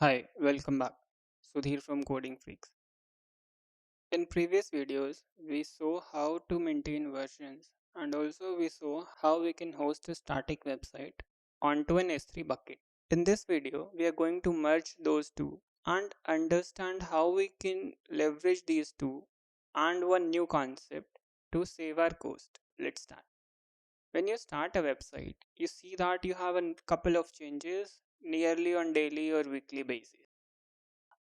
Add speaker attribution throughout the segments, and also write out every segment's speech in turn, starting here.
Speaker 1: Hi, welcome back. Sudhir from Coding Freaks. In previous videos, we saw how to maintain versions and also we saw how we can host a static website onto an S3 bucket. In this video, we are going to merge those two and understand how we can leverage these two and one new concept to save our cost. Let's start. When you start a website, you see that you have a couple of changes nearly on daily or weekly basis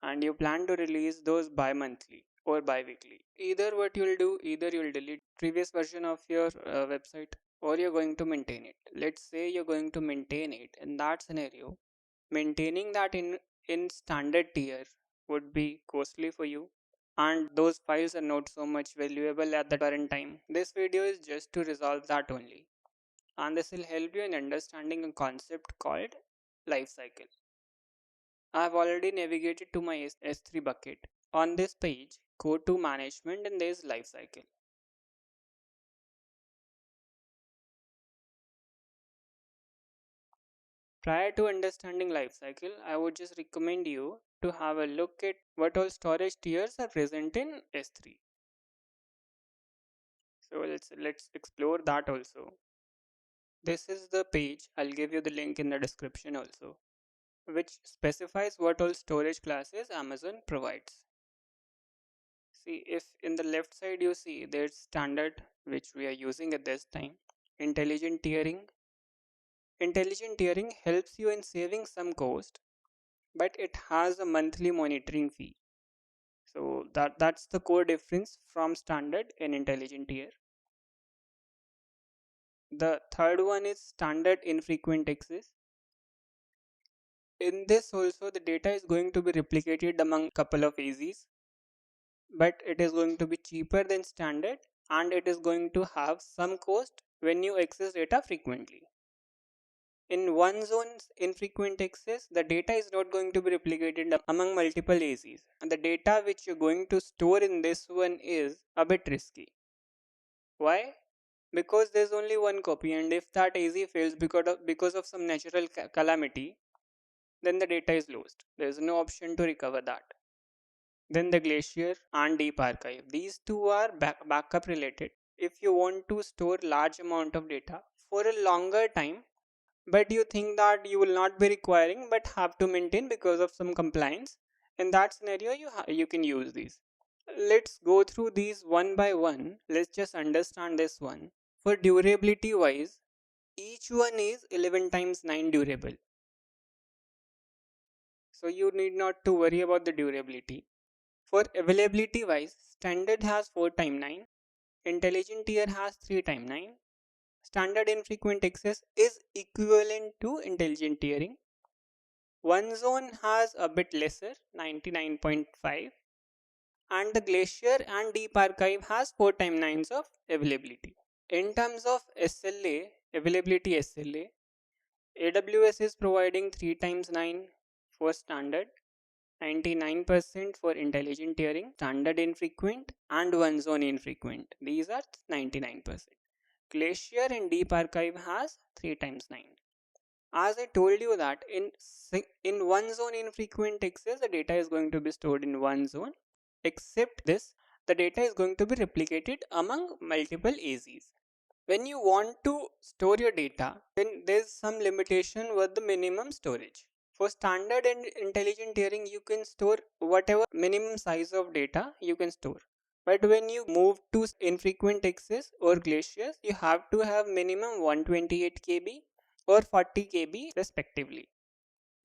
Speaker 1: and you plan to release those bi-monthly or bi-weekly. Either what you'll do, either you'll delete previous version of your website or you're going to maintain it. Let's say you're going to maintain it. In that scenario, maintaining that in standard tier would be costly for you and those files are not so much valuable at the current time. This video is just to resolve that only, and this will help you in understanding a concept called lifecycle. I have already navigated to my S3 bucket. On this page, go to management and there is lifecycle. Prior to understanding lifecycle, I would just recommend you to have a look at what all storage tiers are present in S3. So let's explore that also. This is the page, I'll give you the link in the description also, which specifies what all storage classes Amazon provides. See, if in the left side you see there's standard, which we are using at this time, intelligent tiering. Intelligent tiering helps you in saving some cost, but it has a monthly monitoring fee. So that's the core difference from standard and intelligent tier. The third one is standard infrequent access. In this also the data is going to be replicated among couple of AZs, but it is going to be cheaper than standard and it is going to have some cost when you access data frequently. In one zone's infrequent access, the data is not going to be replicated among multiple AZs, and the data which you're going to store in this one is a bit risky. Why? Because there's only one copy, and if that AZ fails because of some natural calamity, then the data is lost. There's no option to recover that. Then the Glacier and Deep Archive. These two are backup related. If you want to store large amount of data for a longer time, but you think that you will not be requiring but have to maintain because of some compliance, in that scenario you can use these. Let's go through these one by one. Let's just understand this one. For durability wise, each one is 11 times 9 durable, so you need not to worry about the durability. For availability wise, standard has 4 times 9, intelligent tier has 3 times 9. Standard infrequent access is equivalent to intelligent tiering. One zone has a bit lesser, 99.5, and the Glacier and Deep Archive has 4 times 9 of availability. In terms of SLA, availability SLA, AWS is providing 3 times 9 for standard, 99% for intelligent tiering, standard infrequent, and one zone infrequent. These are 99%. Glacier and Deep Archive has 3 times 9. As I told you that in one zone infrequent access, the data is going to be stored in one zone. Except this, the data is going to be replicated among multiple AZs. When you want to store your data, then there's some limitation with the minimum storage. For standard and intelligent tiering, you can store whatever minimum size of data you can store. But when you move to infrequent access or glaciers, you have to have minimum 128 KB or 40 KB respectively.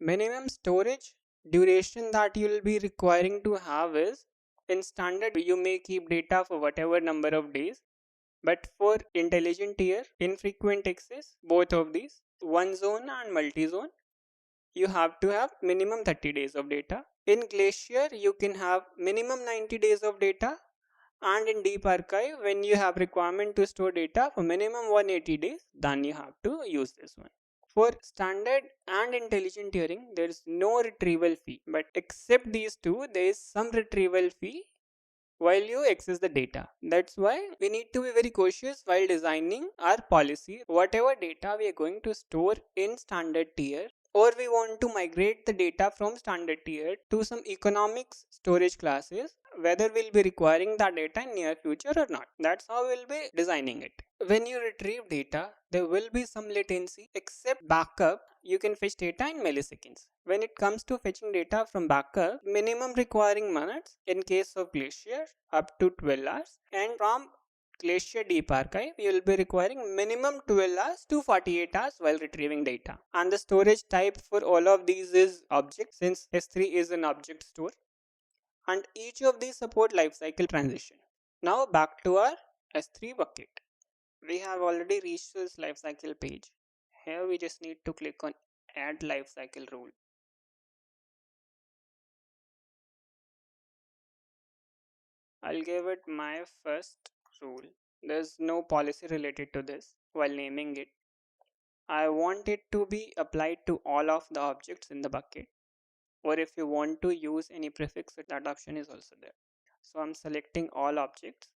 Speaker 1: Minimum storage duration that you will be requiring to have is, in standard you may keep data for whatever number of days, but for intelligent tier, infrequent access, both of these, one zone and multi-zone, you have to have minimum 30 days of data. In Glacier, you can have minimum 90 days of data, and in Deep Archive, when you have requirement to store data for minimum 180 days, then you have to use this one. For standard and intelligent tiering, there is no retrieval fee, but except these two, there is some retrieval fee while you access the data. That's why we need to be very cautious while designing our policy. Whatever data we are going to store in standard tier, or we want to migrate the data from standard tier to some economics storage classes, whether we'll be requiring that data in near future or not. That's how we'll be designing it. When you retrieve data, there will be some latency. Except backup, you can fetch data in milliseconds. When it comes to fetching data from backup, minimum requiring minutes in case of Glacier, up to 12 hours, and from Glacier Deep Archive, you will be requiring minimum 12 hours to 48 hours while retrieving data. And the storage type for all of these is object, since S3 is an object store. And each of these support lifecycle transition. Now back to our S3 bucket. We have already reached this lifecycle page. Here we just need to click on add lifecycle rule. I'll give it my first rule. There's no policy related to this while naming it. I want it to be applied to all of the objects in the bucket, or if you want to use any prefix, that option is also there. So I'm selecting all objects,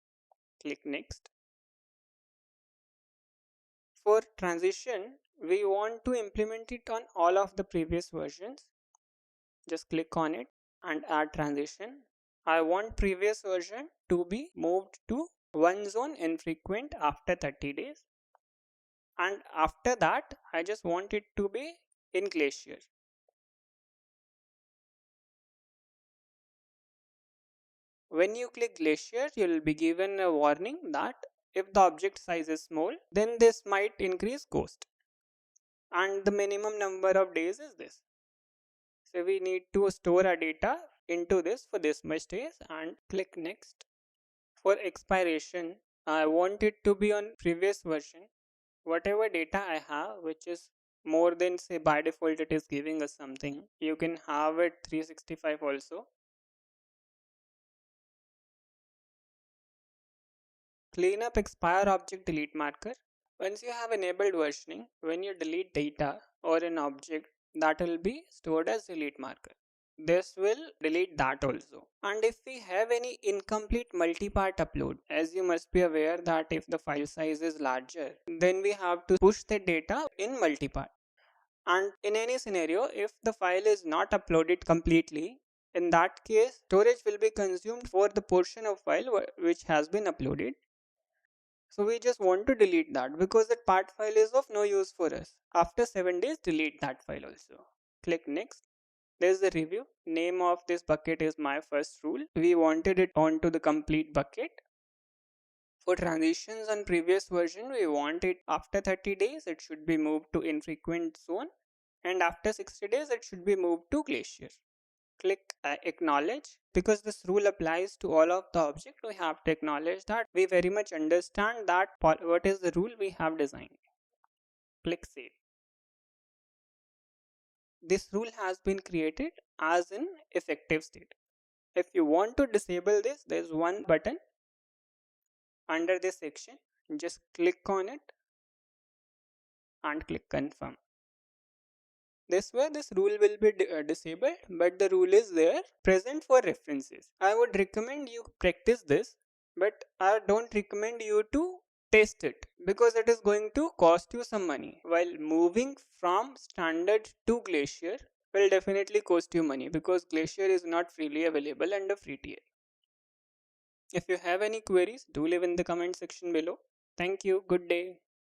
Speaker 1: click next. For transition, we want to implement it on all of the previous versions. Just click on it and add transition. I want previous version to be moved to one zone infrequent after 30 days, and after that I just want it to be in Glacier. When you click Glacier, you will be given a warning that if the object size is small, then this might increase cost, and the minimum number of days is this. So we need to store our data into this for this much days and click next. For expiration, I want it to be on previous version. Whatever data I have, which is more than, say, by default it is giving us something, you can have it 365 also. Clean up expire object delete marker. Once you have enabled versioning, when you delete data or an object, that will be stored as delete marker. This will delete that also. And if we have any incomplete multi-part upload, as you must be aware that if the file size is larger, then we have to push the data in multi-part. And in any scenario, if the file is not uploaded completely, in that case storage will be consumed for the portion of file which has been uploaded. So we just want to delete that because that part file is of no use for us. After 7 days, delete that file also. Click next. There's the review. Name of this bucket is my first rule. We wanted it onto the complete bucket. For transitions on previous version, we want it after 30 days, it should be moved to infrequent zone, and after 60 days, it should be moved to Glacier. Click acknowledge. Because this rule applies to all of the object, we have to acknowledge that we very much understand that what is the rule we have designed. Click save. This rule has been created as in effective state. If you want to disable this, there is one button under this section. Just click on it and click confirm. This way this rule will be disabled, but the rule is there present for references. I would recommend you practice this, but I don't recommend you to test it because it is going to cost you some money. While moving from standard to Glacier will definitely cost you money because Glacier is not freely available under free tier. If you have any queries, do leave in the comment section below. Thank you. Good day.